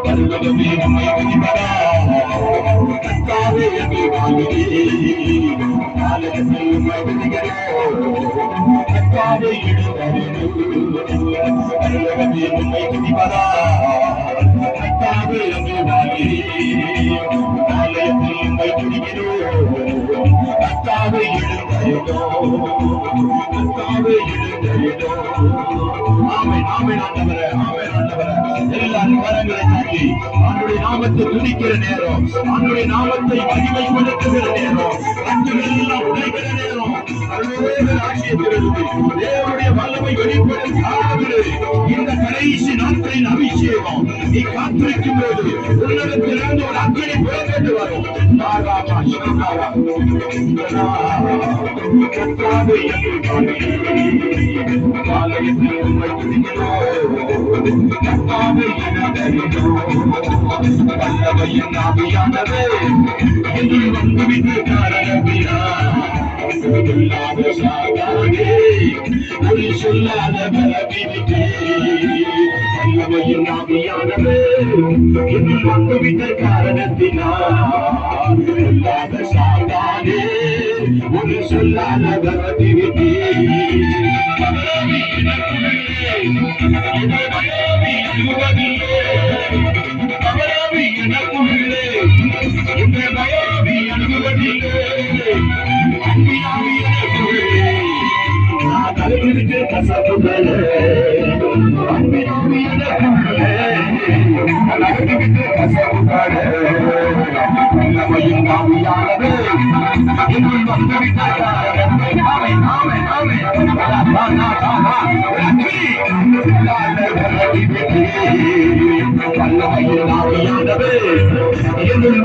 பல்லவமே நம்மை விதிபடா கத்தாவே என்று வாழ்கிறேன் காலகத்தில் நம்மை விதிகளோ கத்தாவே பல்லவமே நம்மை விதிபடா கத்தாவே என்று வாழ்கிறேன் காலகத்தில் நம்மை விதிகளோ கத்தாவே எழுந்தோ கத்தாவே எழுந்தோ ஆமென் ஆமென் ஆண்டவரே ஆமென் ஆண்டவரே எல்லாரும் கரங்களை தட்டி ஆண்டுடைய நாமத்தை துதிக்கிற நேரம் ஆண்டுடைய நாமத்தை மகிமைப்படுத்துகிற நேரம் கண்கள் எல்லாம் உடைக்கிற நேரம் தேவனுடைய வல்லமை வெளிப்படும் காலங்களே இந்த கடைசி நாட்களின் அபிஷேகம் நீ காத்திருக்கும் போது உன்னதத்திலிருந்து ஒரு அக்கறை புறப்பட்டு வரும் வல்லமையின் ஆவியானவே என்று வந்துவிட்டு காரணமியா ஒரு சொல்லாத பலவீனே வல்லமையின் ஆவியானவே என்று வந்துவிட்ட காரணத்தினால் சொல்லாத சாதானே ஒரு சொல்லாத பலவீனே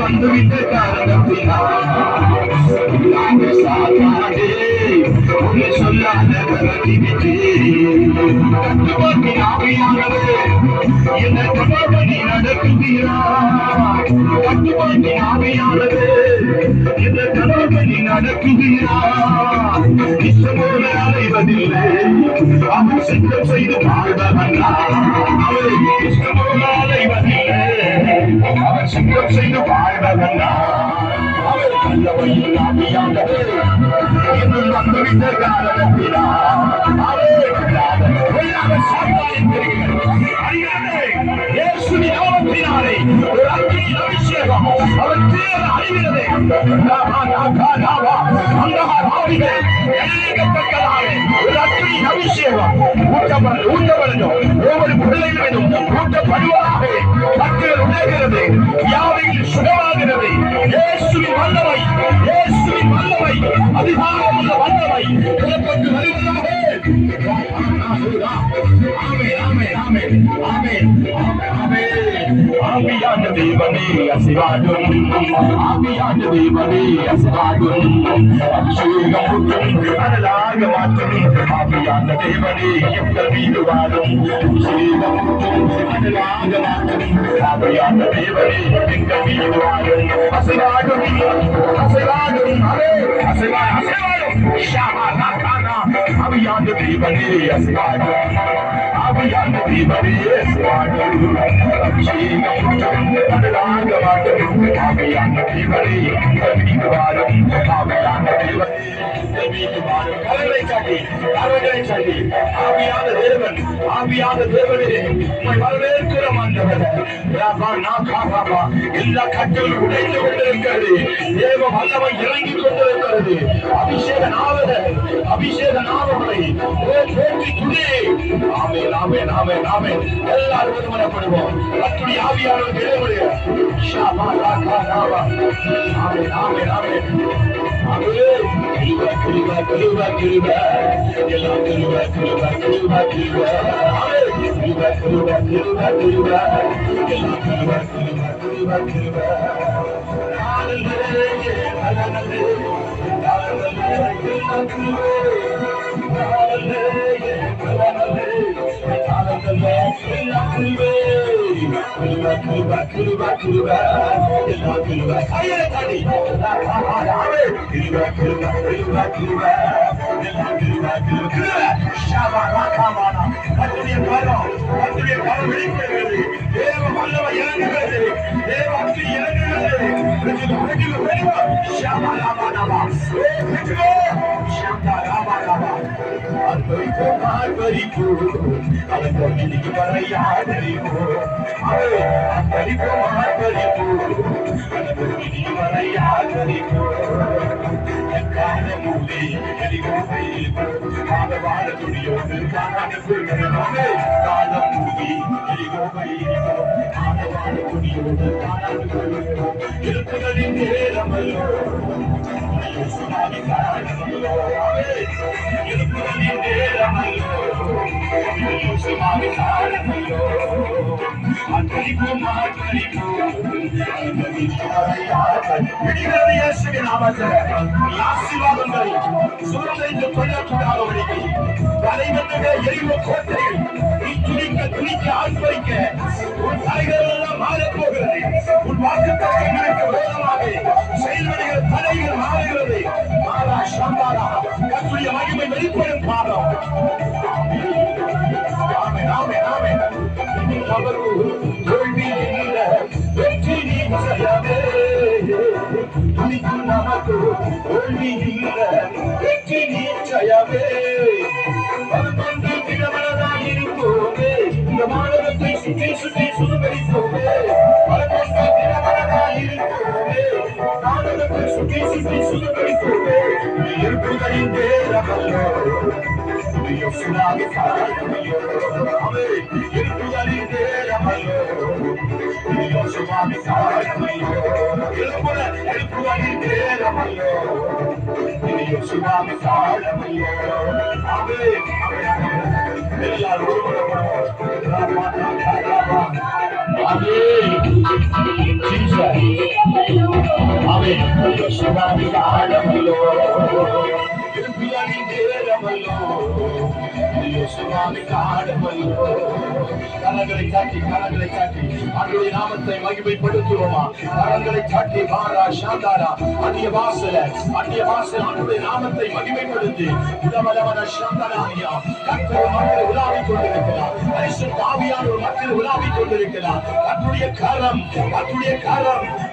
வந்துவிட்ட காரணத்தினால் சொல்லாத என்ன கட்டுப்படி நடக்குகிறார் கட்டுப்பாட்டி ஆவியானது என்ன கட்டுப்படி நடக்குகிறார் இஷ்டமோல அலைவதில்லை அவன் சித்தம் செய்து வாழ்பவன் அவன் இஷ்டமோல அலைவதில்லை அவன் சித்தம் செய்து வாழ்பவன் அவர் கல்லவையில் ஆவியானது இன்னும் வந்துவிட்ட காரணத்தினால் அவர் சாத்தானின் இயேசுவின் நாமத்தினாலே ஒரு அக்கினி அபிஷேகம் அவர் தேவ அறிகிறது அந்தகார ஆவிகள் எல்லைக்கத்தக்கதாலே ஒரு அக்கினி அபிஷேகம் ஊட்டப்படணும் ஒவ்வொரு பிள்ளைகளிலும் ஊட்டப்படுவதாக கட்டுகள் உடைகிறது யாவையில் சுகமாகிறது இயேசுவின் வல்லமை இயேசுவின் வல்லமை அதிகாரமுள்ள வல்லமை புறப்பட்டு வருவதாக ஆவியான தேவனே அசிவாடும் ஆவியான தேவனே அசிவாடும் அபிஷேகம் அனலாக மாற்றும் ஆவியான தேவனே எங்கள் மீது வாழும் அபிஷேகம் அனலாக மாற்றும் ஆவியான தேவனே எங்கள் மீது வாழும் அசைவாடும் அசைவாடும் அசைவாடும் ஆவியான தேவனே அசைவாடும் ஆவியான தேவனே அசைவாடும் அபிஷேகம் அனலாக மாற்றும் ஆவியான தேவனே எங்கள் மீது வாழும் ஆவியான தேவனே ஆவியான தேவனே வரவேற்கிறோம் ஆண்டவரே எல்லா கட்டல் உடைந்து கொண்டிருக்கிறது தேவ வல்லமை இறங்கி கொண்டிருக்கிறது அபிஷேக நாவலை போற்றி துணை ஆமென் ஆமென் ஆமென் ஆமென் எல்லாரும் ஒருமனப்படுவோம் கர்த்தருடைய ஆவியானவர் தேவனுடைய ஆமென் ஆமென் ஆமென் கிருபா கிருபா கிருபா எல்லாம் கிருபா கிருபா கிருபா கிருபா கிருபா கிருபா கிருபா கிருபா எல்லாம் கிருபா கிருபா கிருபா கிருபா வெளிப்படுகிறது. தேவ வல்லமை இறங்குகிறது. தேவ அக்னி இறங்குகிறது. இருப்புகளின் நேரமல்லோ இருப்புகளின் நேரமல்லோ அன்பளிப்போம் ஆசீர்வாதங்களை சுதந்திரத்தை கொள்ளக்கூடாதவர்கள் தலைவர்கள் எரிவ கோட்டைகள் நீ துணிக்க ஆர்ப்பரிக்க உன் தலைகள் எல்லாம் மாறப்போகிறது. உன் வாக்கு தத்துவங்களுக்கு விரோதமாக செயல்படுகிற தலைகள் மாறுகிறது. கர்த்தருடைய மகிமை வெளிப்படும் காலம். தோல்வி இல்லை, வெற்றி நிச்சயமே. துணிக்கும் நமக்கு தோல்வி இல்லை, வெற்றி நிச்சயமே. பதக்கொண்டு திடமனதாக இருப்போமே, இந்த மாநிலத்தை சுற்றி சுற்றி சுதுமரிப்போமே. பதக்கொண்டு திடமனதாக இருப்போமே, மாநிலத்தை சுற்றி சுற்றி சுதுமரிப்போமே. இருப்புகளின் நேரமல்லோ சுனாமி காலமல்லோ இருப்புகளின் நேரமல்லோ சுனாமி காலமல்லோ இருப்புகளின் நேரமல்லோ சுனாமி காலமல்லோ எல்லாரும் சுனாமி காலமல்லோ கரங்களை காட்டி அவருடைய நாமத்தை மகிமைப்படுத்துவோமா? கரங்களை காட்டி பாரா சாந்தாரா அந்நிய வாசல அவருடைய நாமத்தை மகிமைப்படுத்தி உடமலவன சாந்தரானியா கர்த்தர் மக்கள் உலாவிக் கொண்டிருக்கிறார். பரிசுத்த ஆவியானவர் மக்கள் உலாவிக் கொண்டிருக்கிறார். கர்த்தருடைய கரம்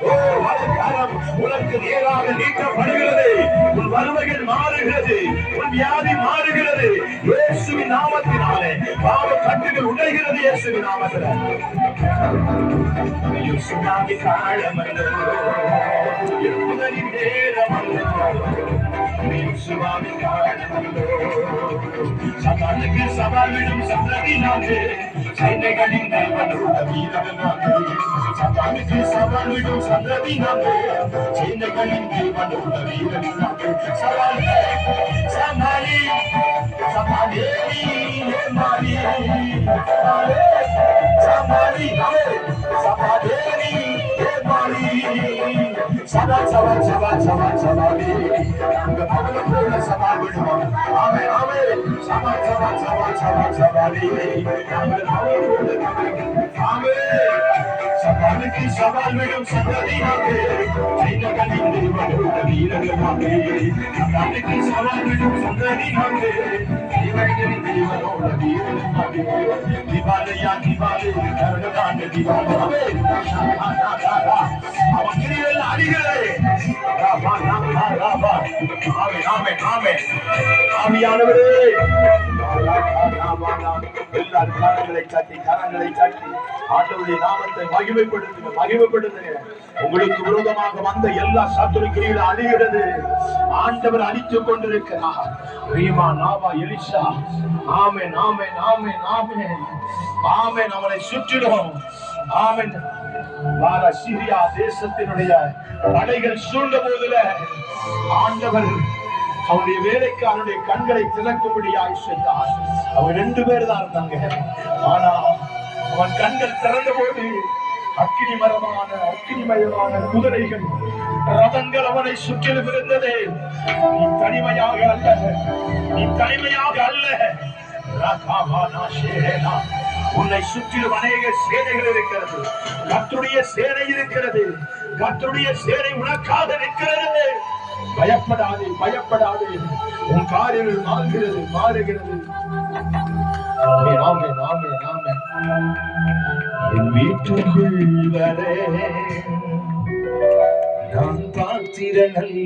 ஓ அந்த கரம் உனக்கு நேராக நீட்டப்படுகிறது. உன் வறுமைகள் மாறுகிறது. உன் வியாதி மாறுகிறது. இயேசுவின் நாமத்தினாலே பாவ கட்டுகள் உடைகிறது. இயேசுவின் நாமத்தினாலே சுனாமி காலமல்லோ இருப்புகளின் நேரமல்லோ சுனாமி காலமல்லோ சவாலுக்கு சவால் விடும் சந்ததினாலே சைனைகளின் தேவனோட வீரனாலே சவாலுக்கு சவால் விடும் சந்ததினாலே சைனைகளின் தேவனோட வீரனாலே சமாளி சவால் விடும் சந்ததியாகவே சைனகளின் தேவனோட வீரர்களாகவே சவால் விடும் சந்ததியாகவே இவர்களின் தேவனோட வீரர்களாகவே திவாலையா திவாலை கருணகாண்ட திவாலாவே அவன் கிரிகள் அடிகளே ஆவியானவரே எல்லாரும் கரங்களை சாட்டி ஆண்டவருடைய நாமத்தை மகிமைப்படுத்துங்க. உங்களுக்கு விரோதமாக வந்த எல்லா சத்துரு கிரிகளும் அழிகிறது. ஆண்டவர் அழித்துக் கொண்டிருக்கிறார். எலிசா ஆமென் ஆமென் ஆமென் ஆமென் ஆமென். அவனை சுற்றிடும். ஆமென். சிரியா தேசத்தினுடைய படைகள் சூழ்ந்த போதுல ஆண்டவர் அவனுடைய வேலைக்காரனுடைய கண்களை திறக்கும்படியாய் செய்தார். அவன் 2 பேர் தான் இருந்தாங்க. ஆனா அவன் கண்கள் திறந்த போது அக்கினிமயமான குதிரைகள் ரதங்கள் அவனை சுற்றிலும் இருந்தது. நீ தனிமையாக அல்ல. உன்னை சுற்றிலும் அநேக சேனைகள் இருக்கிறது. கர்த்தருடைய சேனை இருக்கிறது. கர்த்தருடைய சேனை உனக்காக இருக்கிறது. பயப்படாதே. உன் காரியங்கள் மாறுகிறது. ஆமென், ஆமென், ஆமென், ஆமென். என் வீட்டுக்குள் வர நான் பாத்திரனல்ல.